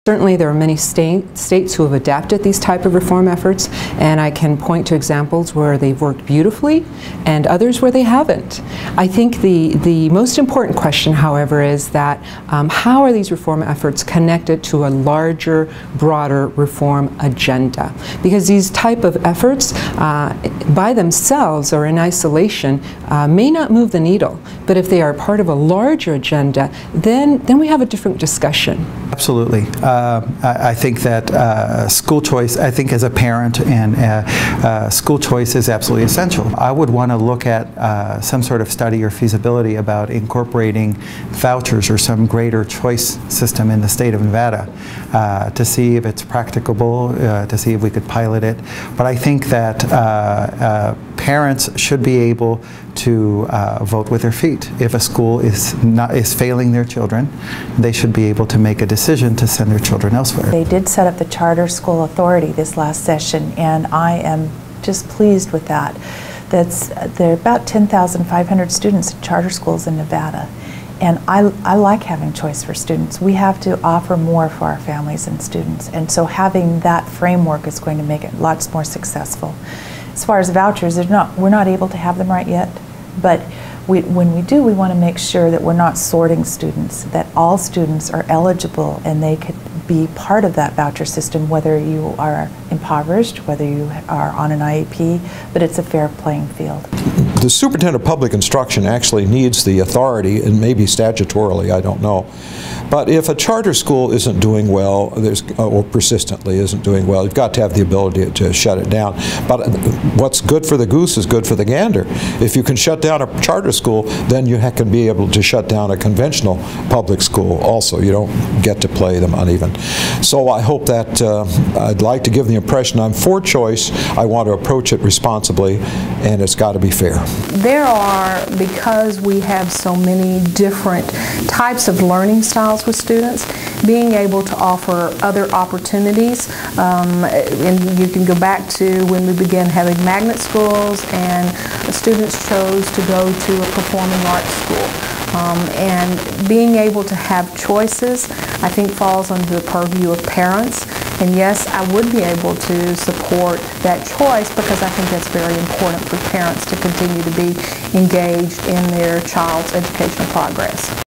Certainly there are many states who have adapted these type of reform efforts, and I can point to examples where they've worked beautifully and others where they haven't. I think the most important question, however, is that how are these reform efforts connected to a larger, broader reform agenda? Because these type of efforts by themselves or in isolation may not move the needle, but if they are part of a larger agenda, then we have a different discussion. Absolutely. I think that school choice, I think as a parent, and school choice is absolutely essential. I would want to look at some sort of study or feasibility about incorporating vouchers or some greater choice system in the state of Nevada to see if it's practicable, to see if we could pilot it. But I think that parents should be able to vote with their feet. If a school is failing their children, they should be able to make a decision to send their children elsewhere. They did set up the Charter School Authority this last session, and I am just pleased with that. There are about 10,500 students in charter schools in Nevada, and I like having choice for students. We have to offer more for our families and students, and so having that framework is going to make it lots more successful. As far as vouchers, we're not able to have them right yet, but when we do, we want to make sure that we're not sorting students, that all students are eligible and they could be part of that voucher system, whether you are impoverished, whether you are on an IEP, but it's a fair playing field. The Superintendent of Public Instruction actually needs the authority, and maybe statutorily, I don't know. But if a charter school isn't doing well, or persistently isn't doing well, you've got to have the ability to shut it down. But what's good for the goose is good for the gander. If you can shut down a charter school, then you can be able to shut down a conventional public school also. You don't get to play them uneven. So I hope that I'd like to give the impression I'm for choice. I want to approach it responsibly, and it's got to be fair. There are, because we have so many different types of learning styles with students, being able to offer other opportunities. And you can go back to when we began having magnet schools and students chose to go to a performing arts school. And being able to have choices, I think, falls under the purview of parents. And yes, I would be able to support that choice because I think that's very important for parents to continue to be engaged in their child's educational progress.